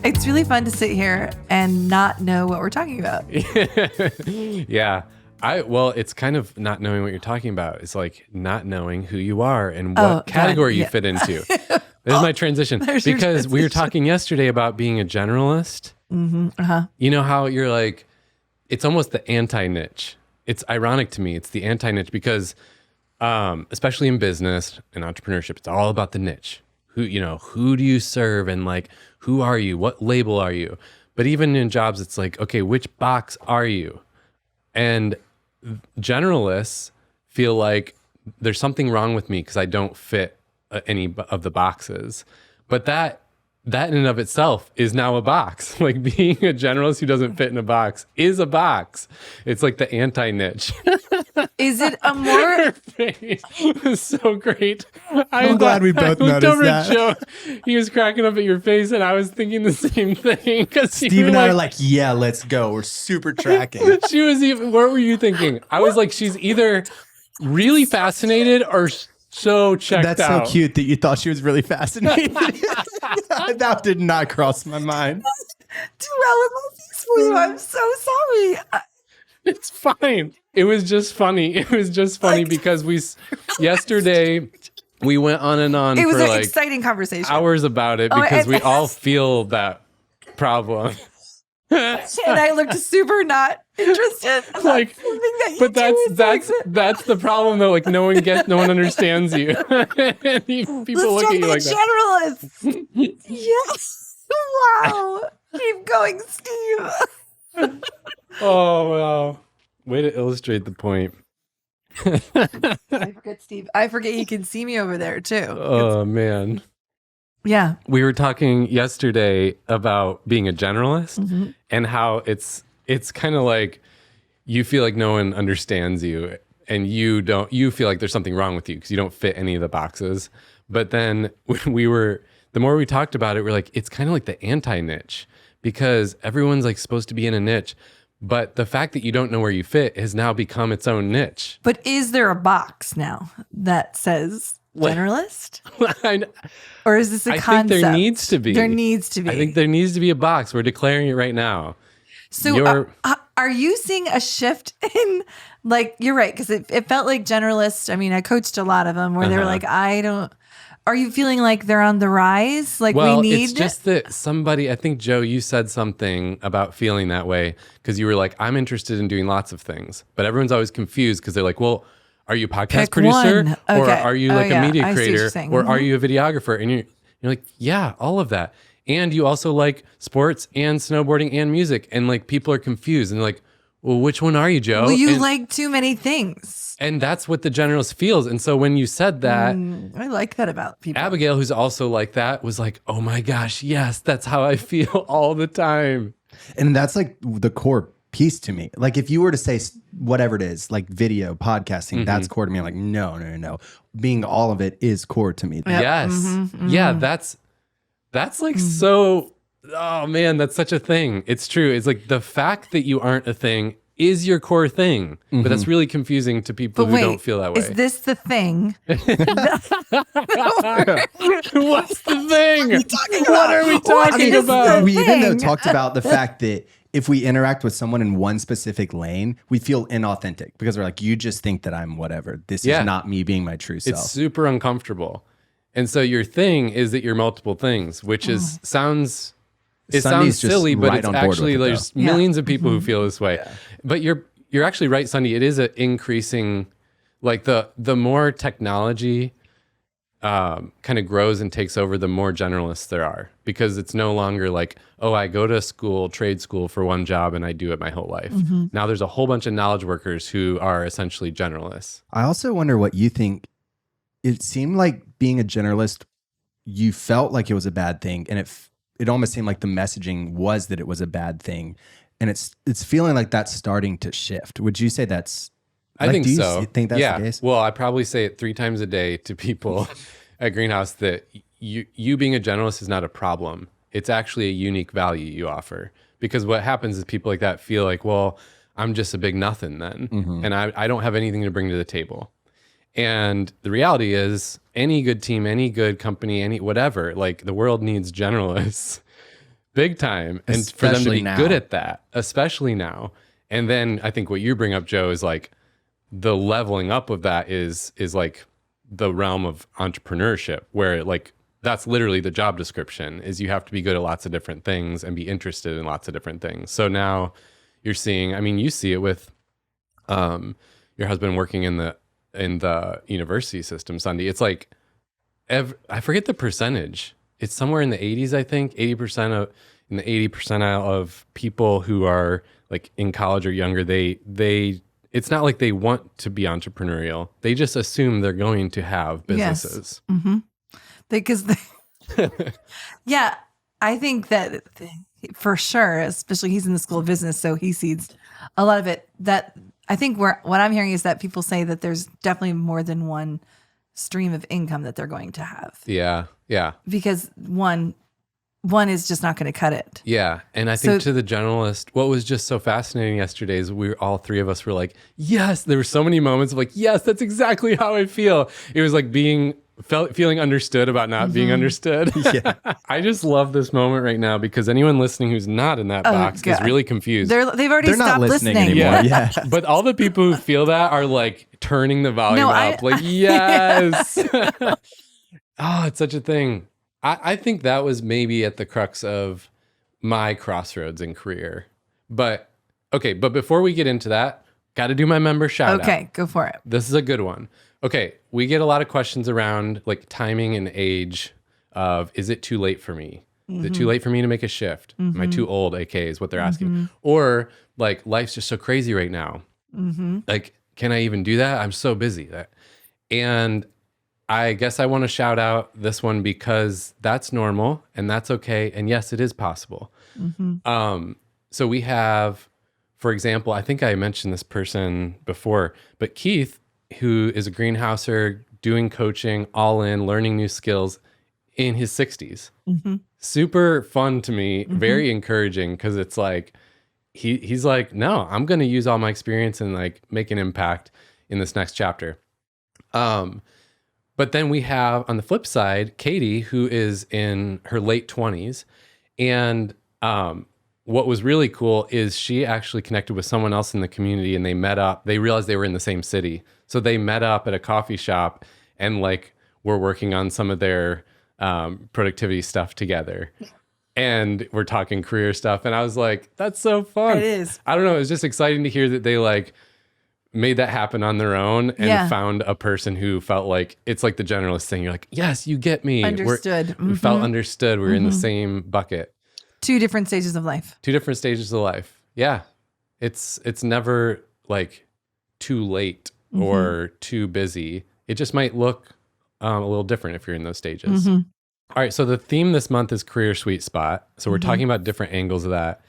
It's really fun to sit here and not know what we're talking about. Yeah. Well, it's kind of not knowing what you're talking about. It's like not knowing who you are and what category you fit into. There's my transition. Because we were talking yesterday about being a generalist. Mm-hmm. Uh-huh. You know how you're like, it's almost the anti-niche. It's ironic to me. It's the anti-niche because especially in business and entrepreneurship, it's all about the niche. Who do you serve and like, who are you? What label are you? But even in jobs, it's like, okay, which box are you? And generalists feel like there's something wrong with me because I don't fit any of the boxes. But that in and of itself is now a box. Like being a generalist who doesn't fit in a box is a box. It's like the anti-niche. Is it a more... Her face was so great. I'm glad we both noticed that. Joe, he was cracking up at your face and I was thinking the same thing. Steve and I are like, yeah, let's go. We're super tracking. She was even, what were you thinking? I was like, she's either really fascinated or so checked out. That's so cute that you thought she was really fascinated. That did not cross my mind. Do well with my face for you. I'm so sorry. It's fine. It was just funny. It was just funny because yesterday we went on and on it was for an like exciting conversation. Hours about it because we all feel that problem. And I looked super not interested. Like, but that's the problem though. Like no one understands you. People look at you like that. Generalist. Yes. Wow. Keep going, Steve. Oh wow. Way to illustrate the point. I forget, Steve. I forget you can see me over there too. Oh man. Yeah. We were talking yesterday about being a generalist and how it's kind of like you feel like no one understands you and you feel like there's something wrong with you because you don't fit any of the boxes. But then the more we talked about it, we're like, it's kind of like the anti-niche because everyone's like supposed to be in a niche. But the fact that you don't know where you fit has now become its own niche. But is there a box now that says generalist? Or is this a concept? I think there needs to be. There needs to be. I think there needs to be a box. We're declaring it right now. So are you seeing a shift in, like, you're right, because it felt like generalists. I mean, I coached a lot of them where they were like, are you feeling like they're on the rise? Like it's just that somebody, I think, Joe, you said something about feeling that way because you were like, I'm interested in doing lots of things. But everyone's always confused because they're like, well, are you a podcast producer? Okay. Or are you like a media I creator? Or are you a videographer? And you're like, yeah, all of that. And you also like sports and snowboarding and music. And like people are confused and they're like, well, which one are you, Joe? Well, you like too many things. And that's what the generalist feels. And so when you said that, I like that about people. Abigail, who's also like that, was like, oh my gosh, yes, that's how I feel all the time. And that's like the core piece to me. Like if you were to say whatever it is, like video, podcasting, that's core to me. I'm like, no. Being all of it is core to me. Yep. Yes. Yeah, that's like so, oh man, that's such a thing. It's true. It's like the fact that you aren't a thing is your core thing. But that's really confusing to people who don't feel that way. Is this the thing? What's the thing? What are we talking about? We even though talked about the fact that if we interact with someone in one specific lane, we feel inauthentic because we're like, you just think that I'm whatever. This is not me being my true self. It's super uncomfortable. And so your thing is that you're multiple things, which sounds silly, but it's actually there's millions of people who feel this way. Yeah. But you're actually right, Sunday. It is an increasing, like the more technology kind of grows and takes over, the more generalists there are, because it's no longer like, oh, I go to trade school for one job and I do it my whole life. Now there's a whole bunch of knowledge workers who are essentially generalists. I also wonder what you think. It seemed like being a generalist, you felt like it was a bad thing, and it almost seemed like the messaging was that it was a bad thing, and it's feeling like that's starting to shift. Would you say that's? I think so. Do you think that's the case? Well, I probably say it 3 times a day to people at Greenhouse that you being a generalist is not a problem. It's actually a unique value you offer, because what happens is people like that feel like, well, I'm just a big nothing then, and I don't have anything to bring to the table. And the reality is, any good team, any good company, any whatever, like the world needs generalists. big time. And for them to be good at that, especially now. And then I think what you bring up, Joe, is like the leveling up of that is like the realm of entrepreneurship, where like that's literally the job description is you have to be good at lots of different things and be interested in lots of different things. So now you're seeing, I mean, you see it with your husband working in the university system, Sunday. It's like, I forget the percentage. It's somewhere in the 80s, I think. 80% in the 80 percentile of people who are like in college or younger, they it's not like they want to be entrepreneurial. They just assume they're going to have businesses. Yes. Mm-hmm. Because yeah, I think that for sure, especially he's in the school of business, so he sees a lot of it. That I think what I'm hearing is that people say that there's definitely more than one stream of income that they're going to have. Yeah. Because one is just not going to cut it. Yeah. And I think to the generalist, what was just so fascinating yesterday is all three of us were like, yes, there were so many moments of like, yes, that's exactly how I feel. It was like feeling understood about not being understood. Yeah. I just love this moment right now because anyone listening who's not in that box is really confused. They've already stopped listening anymore. Yeah. But all the people who feel that are like turning the volume up. Like, yes. Oh, it's such a thing. I think that was maybe at the crux of my crossroads in career. But before we get into that, got to do my member shout out. Okay, go for it. This is a good one. Okay, we get a lot of questions around like timing and age of, is it too late for me? Is it too late for me to make a shift? Am I too old, AK is what they're asking. Or like, life's just so crazy right now. Like, can I even do that? I'm so busy. And I guess I want to shout out this one because that's normal and that's okay. And yes, it is possible. So we have, for example, I think I mentioned this person before, but Keith, who is a greenhouser, doing coaching, all in, learning new skills in his 60s. Super fun to me, very encouraging because it's like, he's like, no, I'm going to use all my experience and like make an impact in this next chapter. But then we have on the flip side, Katie, who is in her late 20s. And what was really cool is she actually connected with someone else in the community and they met up. They realized they were in the same city. So they met up at a coffee shop and like were working on some of their productivity stuff together. And we're talking career stuff. And I was like, that's so fun. It is. I don't know. It was just exciting to hear that they like made that happen on their own and found a person who felt like it's like the generalist thing. You're like, yes, you get me. Understood. We felt understood. We're in the same bucket. Two different stages of life. Yeah. It's never like too late or too busy. It just might look a little different if you're in those stages. All right. So the theme this month is career sweet spot. So we're talking about different angles of that.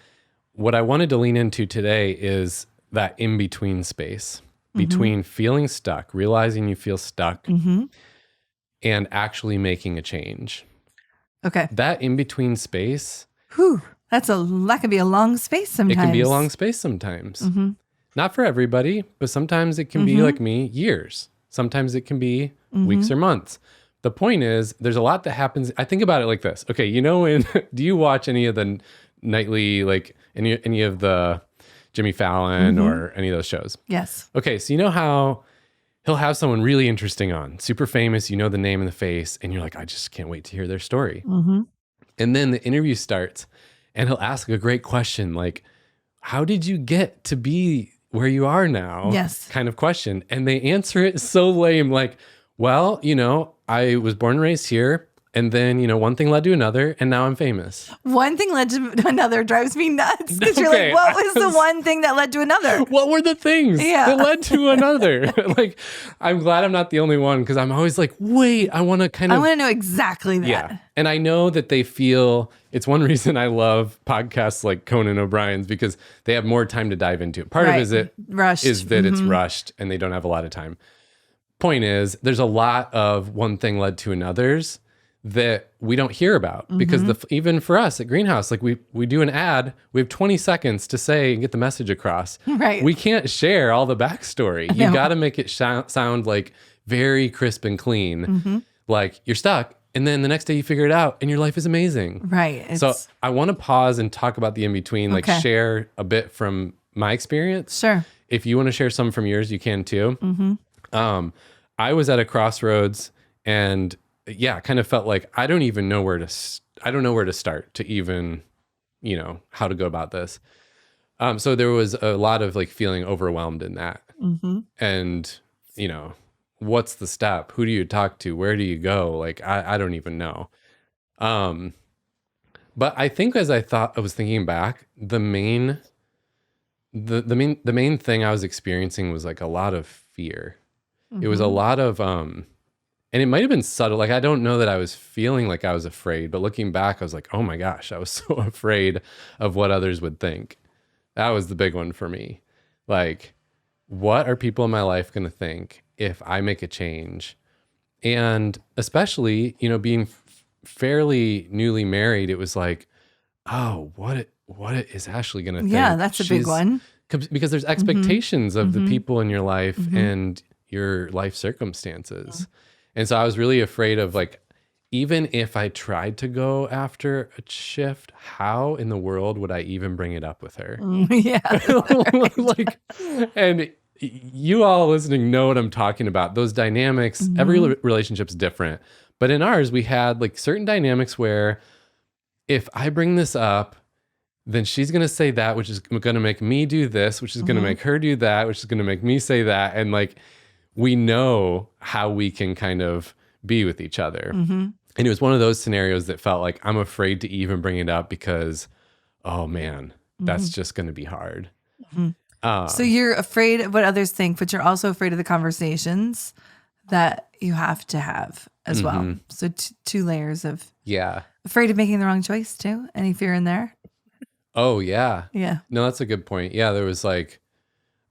What I wanted to lean into today is that in-between space between feeling stuck, realizing you feel stuck, and actually making a change. Okay. That in-between space. That can be a long space sometimes. It can be a long space sometimes. Not for everybody, but sometimes it can be like me, years. Sometimes it can be weeks or months. The point is, there's a lot that happens. I think about it like this. Okay, do you watch any of the nightly, like any of the Jimmy Fallon or any of those shows? Yes. Okay, so you know how he'll have someone really interesting on, super famous, you know the name and the face, and you're like, I just can't wait to hear their story. And then the interview starts, and he'll ask a great question, like, how did you get to be where you are now? Yes. Kind of question. And they answer it so lame, like, well, I was born and raised here. And then, one thing led to another, and now I'm famous. One thing led to another drives me nuts. Because you're like, what was the one thing that led to another? What were the things that led to another? Like, I'm glad I'm not the only one, because I'm always like, wait, I want to know exactly that. Yeah. And I know that they feel, it's one reason I love podcasts like Conan O'Brien's, because they have more time to dive into it. Part of it is that it's rushed and they don't have a lot of time. Point is, there's a lot of one thing led to another's that we don't hear about because even for us at Greenhouse, like we do an ad, we have 20 seconds to say and get the message across. Right. We can't share all the backstory. You got to make it sound like very crisp and clean. Like, you're stuck And then the next day you figure it out and your life is amazing. Right. So I want to pause and talk about the in-between, like share a bit from my experience. Sure. If you want to share some from yours, you can too. I was at a crossroads and kind of felt like I don't know where to start to even, how to go about this. So there was a lot of like feeling overwhelmed in that. And, what's the step? Who do you talk to? Where do you go? Like, I don't even know. But I think as I was thinking back, the main thing I was experiencing was like a lot of fear. It was a lot of, and it might've been subtle. Like, I don't know that I was feeling like I was afraid, but looking back, I was like, oh my gosh, I was so afraid of what others would think. That was the big one for me. Like, what are people in my life going to think if I make a change? And especially, being fairly newly married, it was like, oh, what is Ashley going to think? Yeah, that's a big one. Because there's expectations of the people in your life and your life circumstances. And so I was really afraid of like, even if I tried to go after a shift, how in the world would I even bring it up with her? Like, and you all listening know what I'm talking about. Those dynamics, every relationship's different. But in ours, we had like certain dynamics where if I bring this up, then she's going to say that, which is going to make me do this, which is going to make her do that, which is going to make me say that. And like, we know how we can kind of be with each other. And it was one of those scenarios that felt like I'm afraid to even bring it up because, oh man, that's just going to be hard. So you're afraid of what others think, but you're also afraid of the conversations that you have to have as well. So two layers of afraid of making the wrong choice too. Any fear in there? Oh yeah. Yeah. No, that's a good point. Yeah, there was like,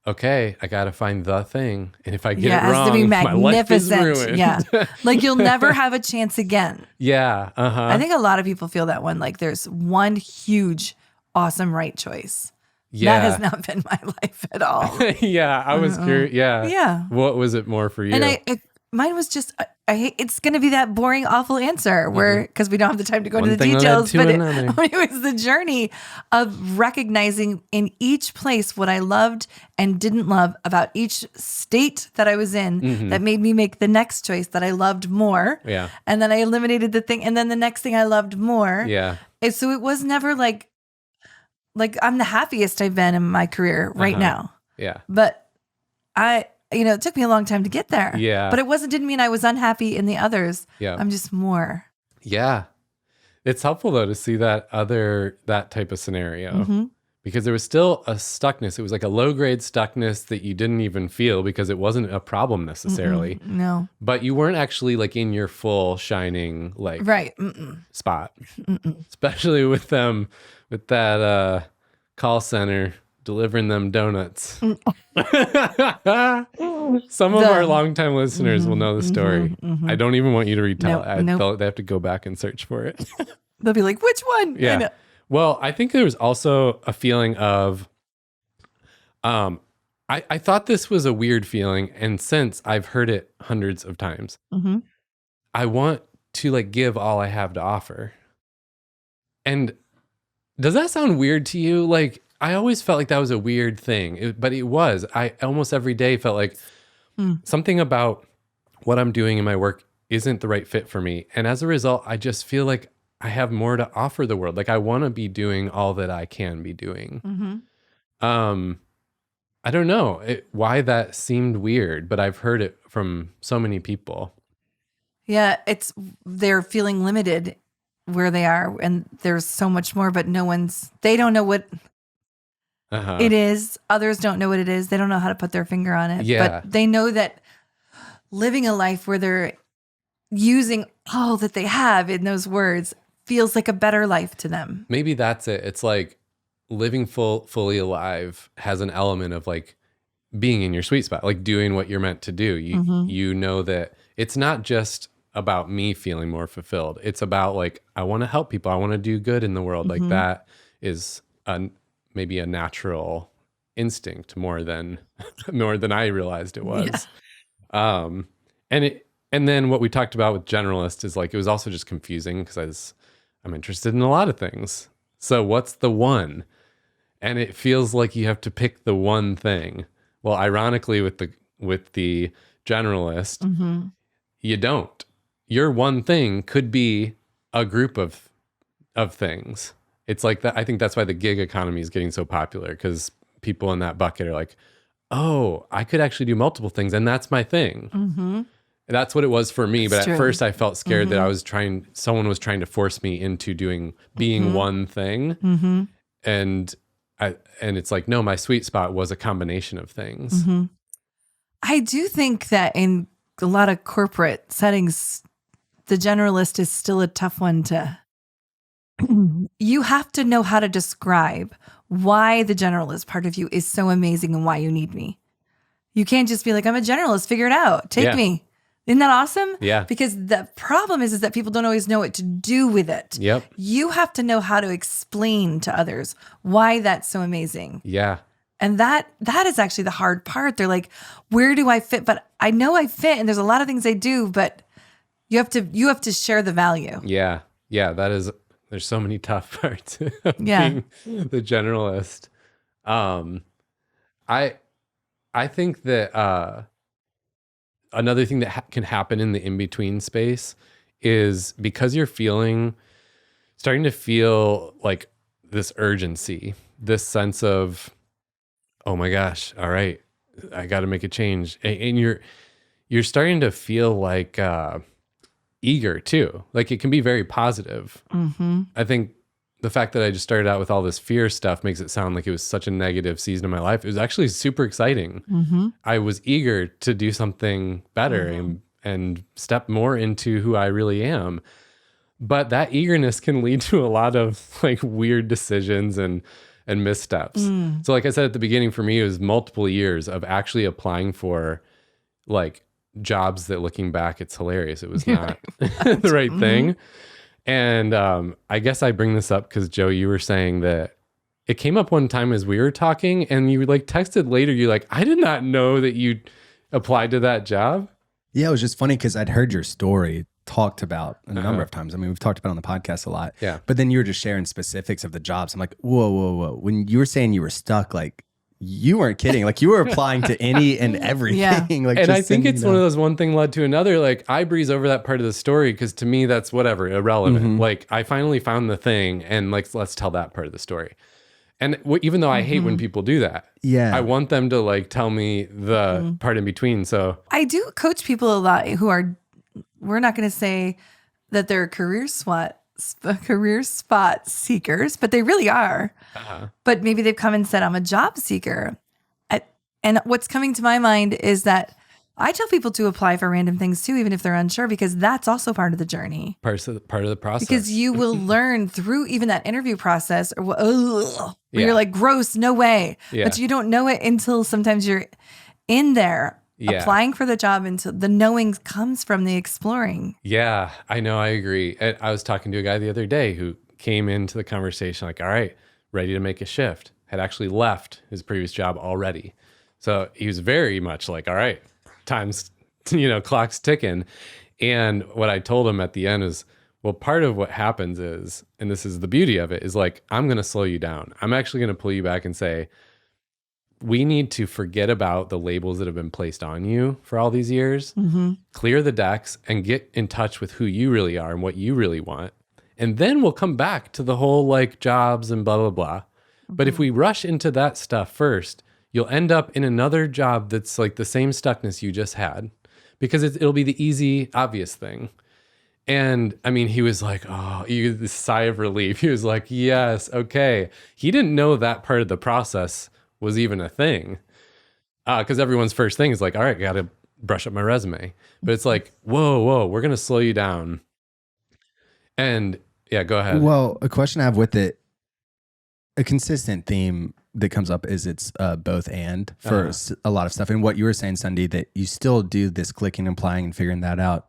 okay, I got to find the thing. And if I get it wrong, to be my life is ruined. Yeah. Like you'll never have a chance again. Yeah. I think a lot of people feel that one. Like there's one huge, awesome right choice. Yeah. That has not been my life at all. Yeah. I was curious. Yeah. Yeah. What was it more for you? And mine was just, I hate, it's going to be that boring, awful answer where, because we don't have the time to go into the details, but it was the journey of recognizing in each place what I loved and didn't love about each state that I was in that made me make the next choice that I loved more. Yeah. And then I eliminated the thing. And then the next thing I loved more. Yeah. And so it was never like I'm the happiest I've been in my career right now. Yeah. But it took me a long time to get there. Yeah. But didn't mean I was unhappy in the others. Yeah. I'm just more. Yeah. It's helpful though to see that type of scenario because there was still a stuckness. It was like a low grade stuckness that you didn't even feel because it wasn't a problem necessarily. No. But you weren't actually like in your full shining like spot, especially with that call center delivering them donuts. Some of our longtime listeners will know the story. I don't even want you to retell it. They have to go back and search for it. They'll be like, which one? Yeah. Well, I think there was also a feeling of, I thought this was a weird feeling. And since I've heard it hundreds of times, I want to like give all I have to offer. And does that sound weird to you? Like, I always felt like that was a weird thing, but it was. I almost every day felt like something about what I'm doing in my work isn't the right fit for me. And as a result, I just feel like I have more to offer the world. Like I want to be doing all that I can be doing. I don't know why that seemed weird, but I've heard it from so many people. Yeah, they're feeling limited where they are, and there's so much more, but they don't know what it is. Others don't know what it is. They don't know how to put their finger on it. Yeah. But they know that living a life where they're using all that they have in those words feels like a better life to them. Maybe that's it. It's like living fully alive has an element of like being in your sweet spot, like doing what you're meant to do. You know that it's not just about me feeling more fulfilled. It's about like, I want to help people. I want to do good in the world. Like that is maybe a natural instinct more than I realized it was. Yeah. And And then what we talked about with generalist is like, it was also just confusing because I'm interested in a lot of things. So what's the one? And it feels like you have to pick the one thing. Well, ironically, with the generalist, you don't. Your one thing could be a group of things. It's like that. I think that's why the gig economy is getting so popular, because people in that bucket are like, oh, I could actually do multiple things, and that's my thing. That's what it was for me. But at first I felt scared that someone was trying to force me into being one thing. And it's like, no, my sweet spot was a combination of things. I do think that in a lot of corporate settings, the generalist is still a tough one to, you have to know how to describe why the generalist part of you is so amazing and why you need me. You can't just be like, I'm a generalist, figure it out, take me. Isn't that awesome? Yeah. Because the problem is that people don't always know what to do with it. Yep. You have to know how to explain to others why that's so amazing. Yeah. And that is actually the hard part. They're like, where do I fit? But I know I fit, and there's a lot of things I do, but you have to share the value. Yeah. Yeah. There's so many tough parts of being the generalist. I think that another thing that can happen in the in-between space is because you're starting to feel like this urgency, this sense of, oh my gosh, all right, I got to make a change. And you're starting to feel like eager too. Like it can be very positive. I think the fact that I just started out with all this fear stuff makes it sound like it was such a negative season of my life. It was actually super exciting. I was eager to do something better and step more into who I really am. But that eagerness can lead to a lot of like weird decisions and missteps. So like I said at the beginning, for me, it was multiple years of actually applying for like jobs that, looking back, it's hilarious. It was not the right thing. And I guess I bring this up because, Joe, you were saying that it came up one time as we were talking, and you like texted later, you're like, I did not know that you applied to that job. Yeah, it was just funny because I'd heard your story talked about a number of times. I mean, we've talked about it on the podcast a lot. Yeah. But then you were just sharing specifics of the jobs. I'm like, whoa. When you were saying you were stuck, like, you weren't kidding. Like, you were applying to any and everything. Yeah. Like, and I think it's one of those, one thing led to another. Like, I breeze over that part of the story because to me, that's whatever, irrelevant. Like, I finally found the thing, and like, let's tell that part of the story. And even though I hate when people do that, I want them to like tell me the part in between. So I do coach people a lot who are, we're not going to say that they're career spot seekers, but they really are. But maybe they've come and said, I'm a job seeker. And what's coming to my mind is that I tell people to apply for random things too, even if they're unsure, because that's also part of the journey. Part of the process. Because you will learn through even that interview process, or where you're like, gross, no way. But you don't know it until sometimes you're in there applying for the job, until the knowing comes from the exploring. Yeah, I know. I agree. I was talking to a guy the other day who came into the conversation like, all right, ready to make a shift, had actually left his previous job already. So he was very much like, all right, time's, clock's ticking. And what I told him at the end is, well, part of what happens is, and this is the beauty of it, is like, I'm going to slow you down. I'm actually going to pull you back and say, we need to forget about the labels that have been placed on you for all these years, clear the decks, and get in touch with who you really are and what you really want. And then we'll come back to the whole like jobs and blah, blah, blah. But if we rush into that stuff first, you'll end up in another job that's like the same stuckness you just had, because it'll be the easy, obvious thing. And I mean, he was like, oh, this sigh of relief. He was like, yes, okay. He didn't know that part of the process was even a thing. Because everyone's first thing is like, all right, got to brush up my resume. But it's like, whoa, we're going to slow you down. And yeah, go ahead. Well, a question I have with it, a consistent theme that comes up is it's both and for a lot of stuff. And what you were saying, Sunday, that you still do this clicking and applying and figuring that out.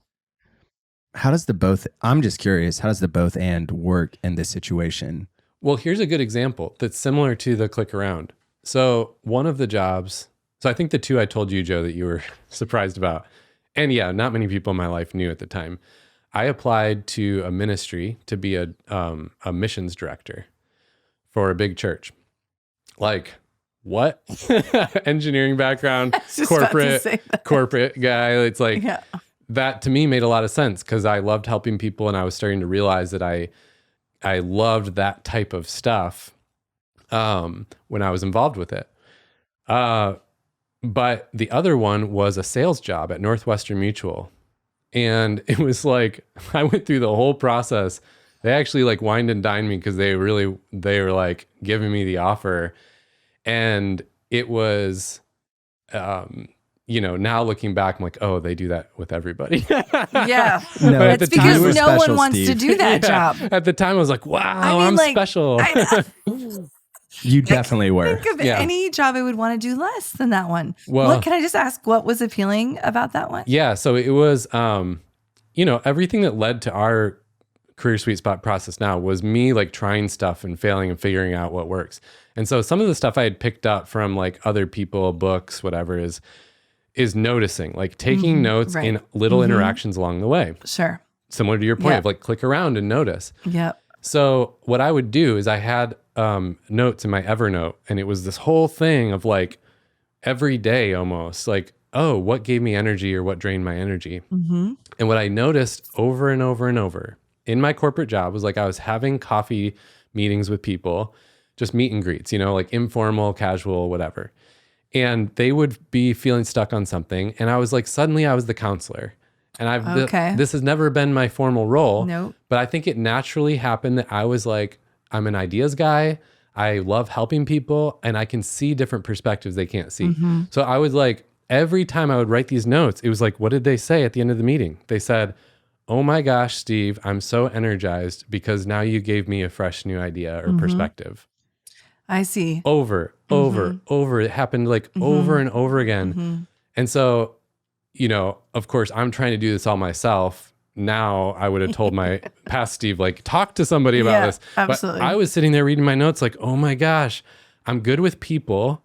How does the both, I'm just curious, how does the both and work in this situation? Well, here's a good example that's similar to the click around. So one of the jobs, so I think the two I told you, Joe, that you were surprised about, And yeah, not many people in my life knew at the time. I applied to a ministry to be a missions director for a big church. Like, what? Engineering background, corporate guy. It's like, that to me made a lot of sense because I loved helping people, and I was starting to realize that I loved that type of stuff when I was involved with it. But the other one was a sales job at Northwestern Mutual. And it was like, I went through the whole process. They actually like wined and dined me because they were like giving me the offer. And it was, now looking back, I'm like, oh, they do that with everybody. Yeah. No, it's because no one wants to do that job. At the time, I was like, wow, I'm special. You definitely were. Think of any job I would want to do less than that one. Well, can I just ask what was appealing about that one? Yeah. So it was, everything that led to our career sweet spot process now was me like trying stuff and failing and figuring out what works. And so some of the stuff I had picked up from like other people, books, whatever is noticing, like taking notes in little interactions along the way. Sure. Similar to your point of like click around and notice. Yep. So what I would do is I had notes in my Evernote, and it was this whole thing of like every day almost like, oh, what gave me energy or what drained my energy. Mm-hmm. And what I noticed over and over and over in my corporate job was like I was having coffee meetings with people, just meet and greets, like informal, casual, whatever. And they would be feeling stuck on something. And I was like, suddenly I was the counselor. And this has never been my formal role. Nope. But I think it naturally happened that I was like, I'm an ideas guy. I love helping people, and I can see different perspectives they can't see. Mm-hmm. So I was like, every time I would write these notes, it was like, what did they say at the end of the meeting? They said, oh my gosh, Steve, I'm so energized because now you gave me a fresh new idea or perspective. I see. Over. It happened like over and over again. Mm-hmm. And so, of course, I'm trying to do this all myself. Now I would have told my past Steve, like, talk to somebody about this. Absolutely. But I was sitting there reading my notes like, oh my gosh, I'm good with people.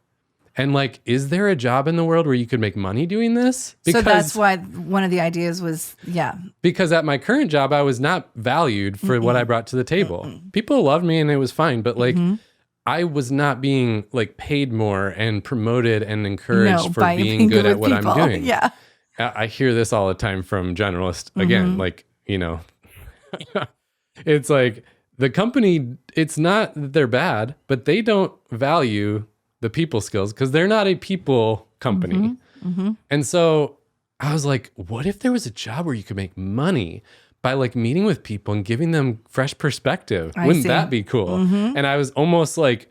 And like, is there a job in the world where you could make money doing this? So that's why one of the ideas was, because at my current job, I was not valued for what I brought to the table. People loved me and it was fine. But like, I was not being like paid more and promoted and encouraged for being good at what I'm doing. Yeah. I hear this all the time from generalists. Again, like, it's like the company, it's not that they're bad, but they don't value the people skills because they're not a people company. And so I was like, what if there was a job where you could make money by like meeting with people and giving them fresh perspective? Wouldn't that be cool? And I was almost like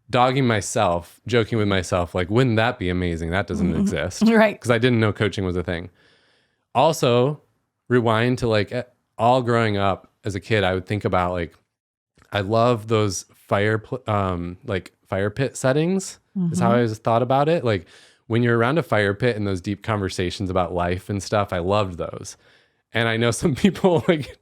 dogging myself, joking with myself, like, wouldn't that be amazing? That doesn't exist. Right. Because I didn't know coaching was a thing. Also, rewind to like all growing up as a kid, I would think about like, I love those fire pit settings is how I always thought about it. Like when you're around a fire pit and those deep conversations about life and stuff, I loved those. And I know some people like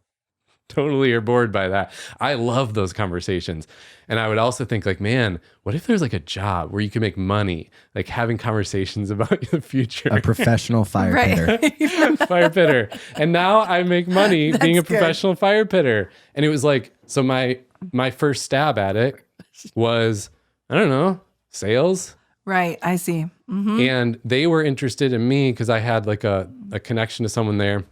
totally are bored by that. I love those conversations. And I would also think like, man, what if there's like a job where you can make money, like having conversations about the future? A professional fire pitter. Fire pitter. And now I make money being a professional fire pitter. And it was like, so my first stab at it was, I don't know, sales. Right. I see. And they were interested in me because I had like a connection to someone there.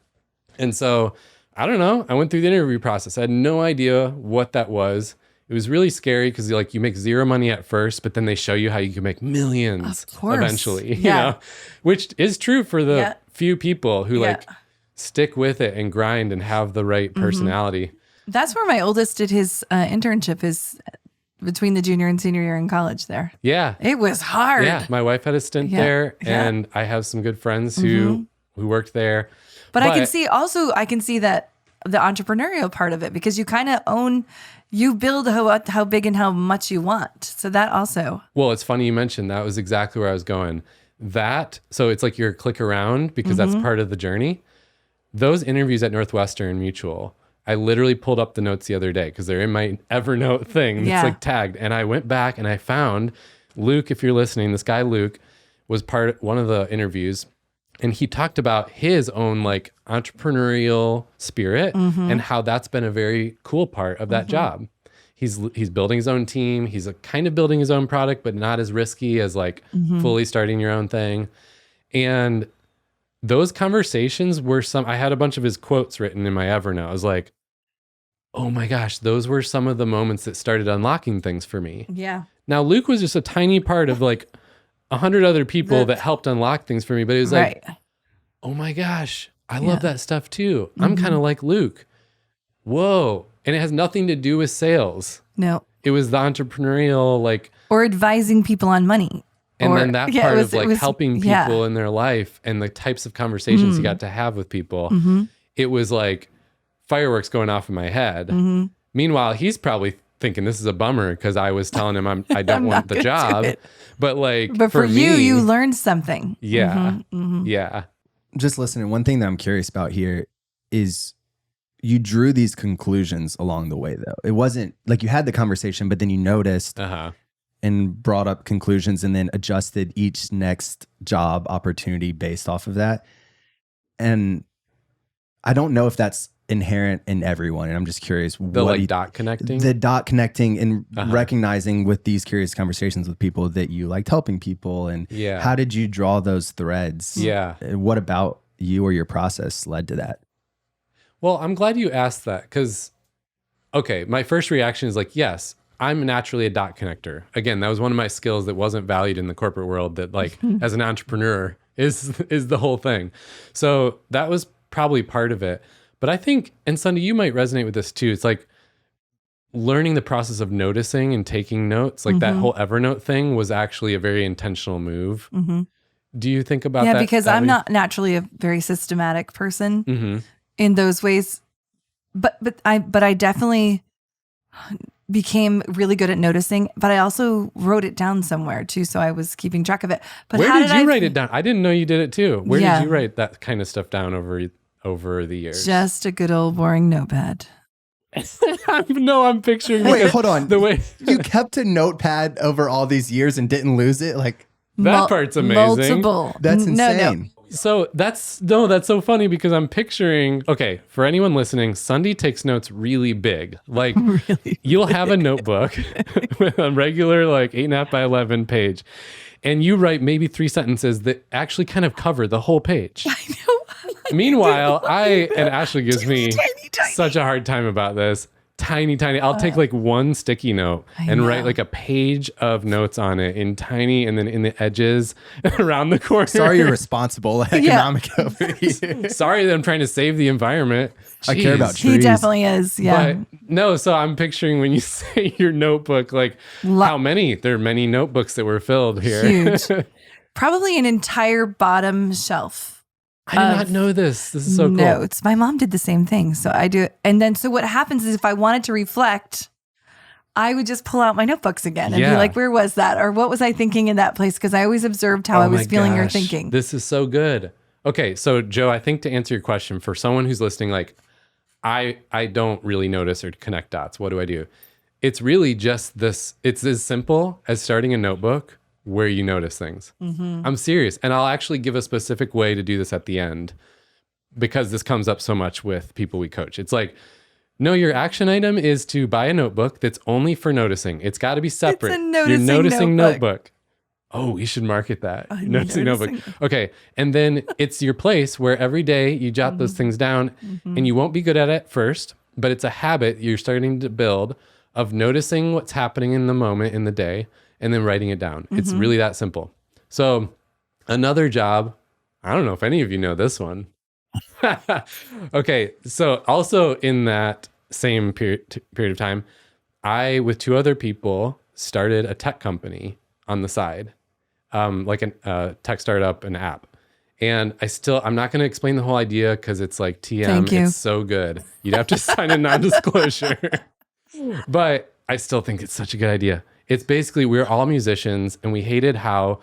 And so I don't know. I went through the interview process. I had no idea what that was. It was really scary because you make zero money at first, but then they show you how you can make millions eventually, which is true for the few people who like stick with it and grind and have the right personality. That's where my oldest did his internship is between the junior and senior year in college there. Yeah. It was hard. Yeah. My wife had a stint there and I have some good friends who worked there. But I can see that the entrepreneurial part of it, because you kind of you build how big and how much you want. So that also. Well, it's funny you mentioned that was exactly where I was going. So it's like your click around because that's part of the journey. Those interviews at Northwestern Mutual, I literally pulled up the notes the other day because they're in my Evernote thing. It's like tagged. And I went back and I found Luke, if you're listening, this guy Luke was one of the interviews. And he talked about his own like entrepreneurial spirit and how that's been a very cool part of that job. He's building his own team. He's kind of building his own product, but not as risky as like fully starting your own thing. And those conversations were I had a bunch of his quotes written in my Evernote. I was like, oh my gosh, those were some of the moments that started unlocking things for me. Yeah. Now, Luke was just a tiny part of like 100 other people that helped unlock things for me. But it was like, oh my gosh, I love that stuff too. I'm kind of like Luke. Whoa. And it has nothing to do with sales. No. It was the entrepreneurial, like, or advising people on money. and or, then that part of like helping people in their life and the types of conversations you got to have with people. It was like fireworks going off in my head. Meanwhile, he's probably thinking this is a bummer because I was telling him I don't want the job. But for me, you learned something. Yeah. Yeah. Just listening. One thing that I'm curious about here is you drew these conclusions along the way, though. It wasn't like you had the conversation, but then you noticed and brought up conclusions and then adjusted each next job opportunity based off of that. And I don't know if that's inherent in everyone. And I'm just curious. The dot connecting? The dot connecting and recognizing with these curious conversations with people that you liked helping people. And how did you draw those threads? Yeah. What about you or your process led to that? Well, I'm glad you asked that because, okay, my first reaction is like, yes, I'm naturally a dot connector. Again, that was one of my skills that wasn't valued in the corporate world that like as an entrepreneur is the whole thing. So that was probably part of it. But I think, and Sunday, you might resonate with this too. It's like learning the process of noticing and taking notes. Like that whole Evernote thing was actually a very intentional move. Do you think about that? Yeah, because I'm not naturally a very systematic person in those ways. But I definitely became really good at noticing, but I also wrote it down somewhere too. So I was keeping track of it. But where did you write it down? I didn't know you did it too. Where did you write that kind of stuff down over the years? Just a good old boring notepad. No, I'm picturing. Wait, hold on. The way you kept a notepad over all these years and didn't lose it? Like that part's amazing. Multiple. That's insane. No. So that's so funny because I'm picturing, okay, for anyone listening, Sunday takes notes really big. Like really you'll have a notebook with a regular like 8.5 by 11 page. And you write maybe 3 sentences that actually kind of cover the whole page. I know. Meanwhile, and Ashley gives me such a hard time about this. Tiny. I'll take like one sticky note and write like a page of notes on it in tiny and then in the edges around the corner. Sorry, you're responsible economic over here. Sorry that I'm trying to save the environment. Jeez. I care about trees. He definitely is. Yeah. But no, so I'm picturing when you say your notebook, like how many? There are many notebooks that were filled here. Huge. Probably an entire bottom shelf. I did not know this. This is so cool. Notes. My mom did the same thing. So I do. And then, so what happens is if I wanted to reflect, I would just pull out my notebooks again and be like, where was that? Or what was I thinking in that place? Because I always observed how I was feeling or thinking. This is so good. Okay. So Joe, I think to answer your question, for someone who's listening, like I don't really notice or connect dots. What do I do? It's really just this. It's as simple as starting a notebook where you notice things. I'm serious. And I'll actually give a specific way to do this at the end because this comes up so much with people we coach. It's like, no, your action item is to buy a notebook that's only for noticing. It's got to be separate. It's a You're noticing notebook. Oh, we should market that. Noticing notebook. Okay. And then it's your place where every day you jot those things down and you won't be good at it first, but it's a habit you're starting to build of noticing what's happening in the moment in the day and then writing it down. It's really that simple. So another job, I don't know if any of you know this one. Okay. So also in that same period of time, I, with 2 other people, started a tech company on the side, like a tech startup, an app. And I'm not going to explain the whole idea because it's like TM. Thank you. It's so good. You'd have to sign a non-disclosure. But I still think it's such a good idea. It's basically, we're all musicians and we hated how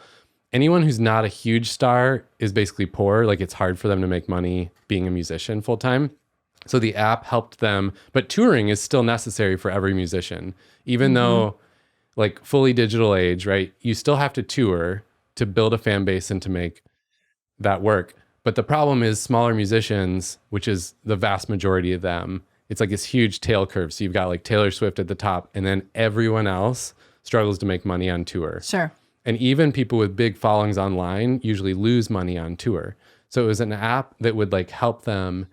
anyone who's not a huge star is basically poor. Like it's hard for them to make money being a musician full time. So the app helped them, but touring is still necessary for every musician, even though like fully digital age, right? You still have to tour to build a fan base and to make that work. But the problem is smaller musicians, which is the vast majority of them, it's like this huge tail curve. So you've got like Taylor Swift at the top, and then everyone else struggles to make money on tour. Sure. And even people with big followings online usually lose money on tour. So it was an app that would like help them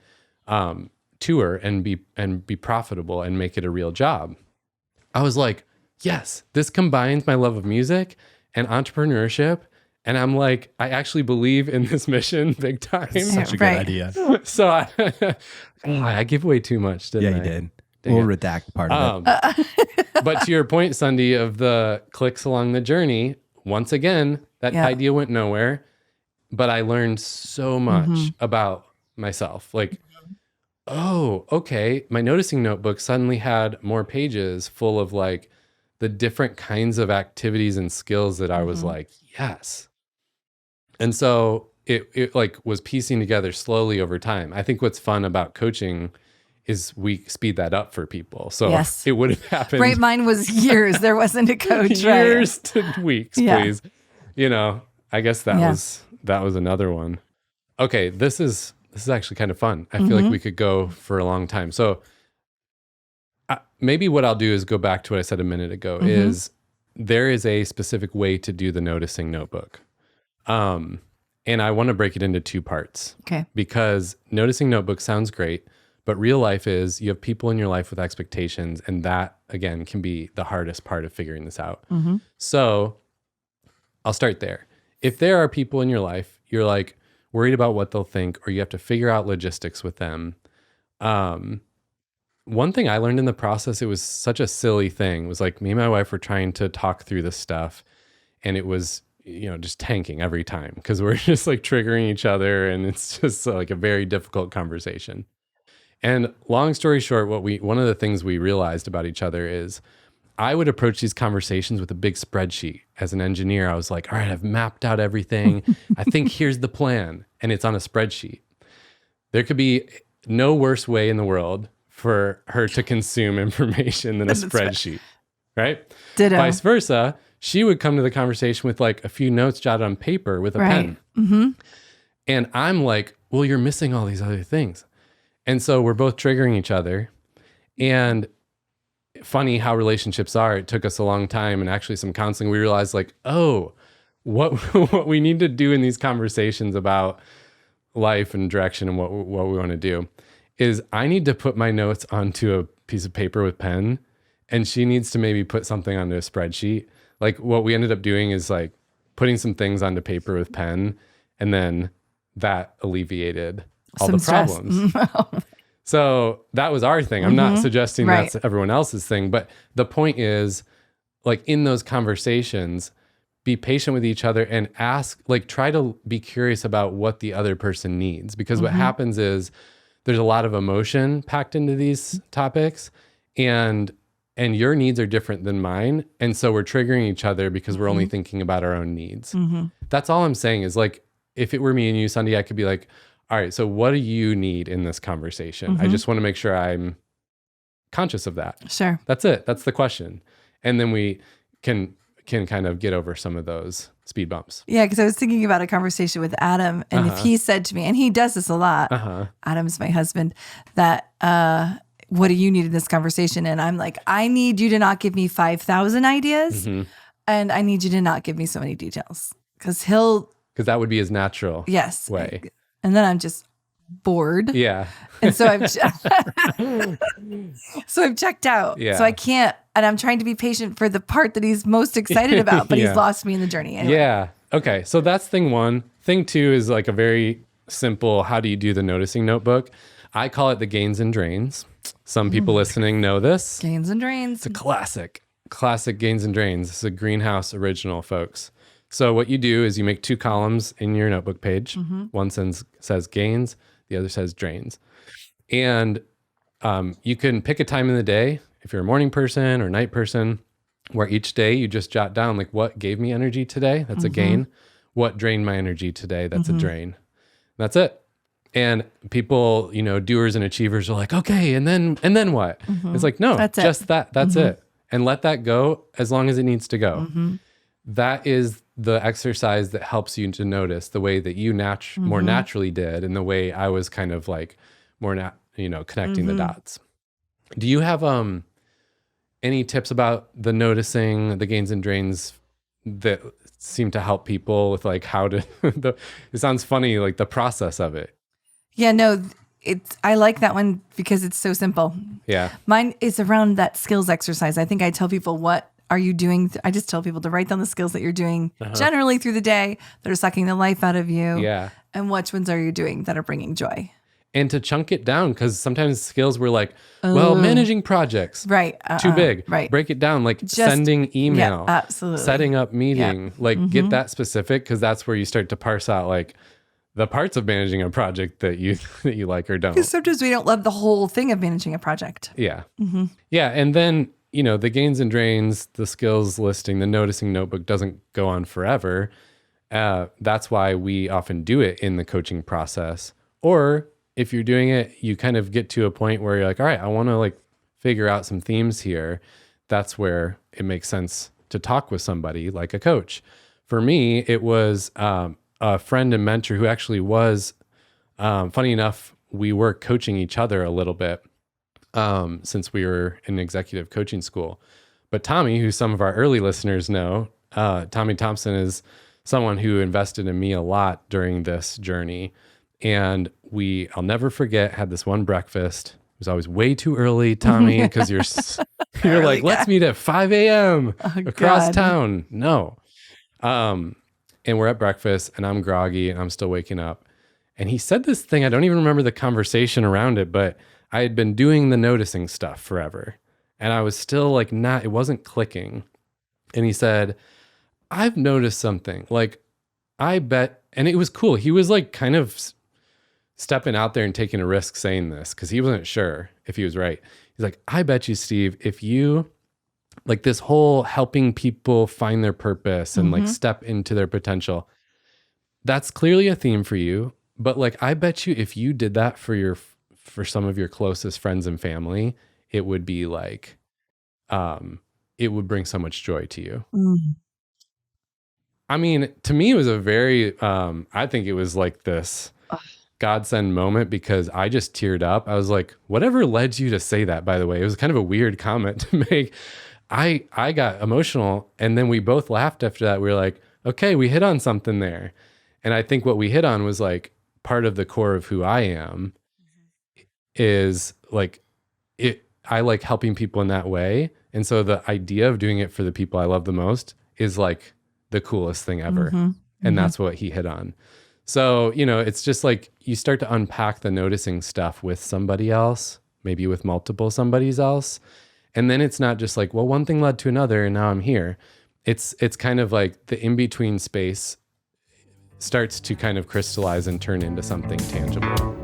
tour and be profitable and make it a real job. I was like, yes, this combines my love of music and entrepreneurship. And I'm like, I actually believe in this mission big time. Such a good idea. So I give away too much, didn't I? Yeah, you did. Dang We'll it. redact part of it. But to your point, Sunday, of the clicks along the journey, once again, that idea went nowhere. But I learned so much about myself. Like, oh, okay. My noticing notebook suddenly had more pages full of like the different kinds of activities and skills that I was like, yes. And so it like was piecing together slowly over time. I think what's fun about coaching is we speed that up for people. So it would have happened. Right. Mine was years. There wasn't a coach. Years to weeks, please. You know, I guess that was another one. Okay. This is actually kind of fun. I feel like we could go for a long time. So maybe what I'll do is go back to what I said a minute ago is there is a specific way to do the noticing notebook. And I want to break it into two parts. Okay. Because noticing notebook sounds great, but real life is you have people in your life with expectations, and that again can be the hardest part of figuring this out. So I'll start there. If there are people in your life, you're like worried about what they'll think, or you have to figure out logistics with them. One thing I learned in the process, it was such a silly thing, was like me and my wife were trying to talk through this stuff, and it was, you know, just tanking every time because we're just like triggering each other, and it's just like a very difficult conversation. And long story short, one of the things we realized about each other is I would approach these conversations with a big spreadsheet. As an engineer, I was like, all right, I've mapped out everything. I think here's the plan, and it's on a spreadsheet. There could be no worse way in the world for her to consume information than a spreadsheet, right? Ditto. Vice versa, she would come to the conversation with like a few notes jotted on paper with a pen. And I'm like, well, you're missing all these other things. And so we're both triggering each other. And funny how relationships are. It took us a long time and actually some counseling. We realized like, oh, what we need to do in these conversations about life and direction and what we want to do is I need to put my notes onto a piece of paper with pen, and she needs to maybe put something onto a spreadsheet. Like what we ended up doing is like putting some things onto paper with pen, and then that alleviated all the problems. So that was our thing. I'm not suggesting that's everyone else's thing, but the point is, like in those conversations, be patient with each other and ask, like try to be curious about what the other person needs. Because what happens is there's a lot of emotion packed into these topics, and your needs are different than mine. And so we're triggering each other because we're only thinking about our own needs. That's all I'm saying is like, if it were me and you, Sunday, I could be like, all right, so what do you need in this conversation? I just want to make sure I'm conscious of that. Sure. That's it. That's the question. And then we can kind of get over some of those speed bumps. Yeah, because I was thinking about a conversation with Adam, and if he said to me, and he does this a lot, Adam's my husband, that what do you need in this conversation? And I'm like, I need you to not give me 5,000 ideas, and I need you to not give me so many details. Because that would be his natural way. And then I'm just bored. Yeah. And so I've checked out. Yeah. So I can't, and I'm trying to be patient for the part that he's most excited about, but he's lost me in the journey anyway. Yeah. Okay. So that's thing one. Thing two is like a very simple, how do you do the noticing notebook? I call it the gains and drains. Some people listening know this. Gains and drains. It's a classic gains and drains. It's a Greenhouse original, folks. So what you do is you make two columns in your notebook page. One says gains, the other says drains. And you can pick a time in the day, if you're a morning person or night person, where each day you just jot down like what gave me energy today, that's a gain. What drained my energy today, that's a drain. That's it. And people, you know, doers and achievers are like, okay, and then what? It's like, no, that's just that. That's it. And let that go as long as it needs to go. that is the exercise that helps you to notice the way that you more naturally did, and the way I was kind of like more connecting the dots. Do you have any tips about the noticing, the gains and drains that seem to help people with like how to it sounds funny, like the process of it? Yeah, no, I like that one because it's so simple. Yeah. Mine is around that skills exercise. I think I tell people, what are you doing? I just tell people to write down the skills that you're doing generally through the day that are sucking the life out of you. Yeah. And which ones are you doing that are bringing joy? And to chunk it down, because sometimes skills were like, managing projects. Right. Too big. Right. Break it down, like sending email. Yeah, absolutely. Setting up meeting. Like get that specific, because that's where you start to parse out like the parts of managing a project that you like or don't. Because sometimes we don't love the whole thing of managing a project. Yeah. Yeah. And then, the gains and drains, the skills listing, the noticing notebook doesn't go on forever. That's why we often do it in the coaching process. Or if you're doing it, you kind of get to a point where you're like, all right, I want to like figure out some themes here. That's where it makes sense to talk with somebody like a coach. For me, it was a friend and mentor who actually was, funny enough, we were coaching each other a little bit since we were in executive coaching school. But Tommy, who some of our early listeners know, Tommy Thompson is someone who invested in me a lot during this journey. And I'll never forget, had this one breakfast. It was always way too early, Tommy, because you're like, let's meet at 5 a.m. across town. No. And we're at breakfast and I'm groggy and I'm still waking up. And he said this thing, I don't even remember the conversation around it, but I had been doing the noticing stuff forever. And I was still like it wasn't clicking. And he said, I've noticed something. Like, I bet, and it was cool. He was like kind of stepping out there and taking a risk saying this because he wasn't sure if he was right. He's like, I bet you, Steve, if you like this whole helping people find their purpose and like step into their potential, that's clearly a theme for you. But like, I bet you if you did that for some of your closest friends and family, it would be like, it would bring so much joy to you. I mean, to me, it was a very, I think it was like this godsend moment because I just teared up. I was like, whatever led you to say that, by the way? It was kind of a weird comment to make. I got emotional, and then we both laughed after that. We were like, okay, we hit on something there. And I think what we hit on was like part of the core of who I am is like I like helping people in that way. And so the idea of doing it for the people I love the most is like the coolest thing ever. And that's what he hit on. So, it's just like you start to unpack the noticing stuff with somebody else, maybe with multiple somebody's else. And then it's not just like, well, one thing led to another and now I'm here. It's kind of like the in-between space starts to kind of crystallize and turn into something tangible.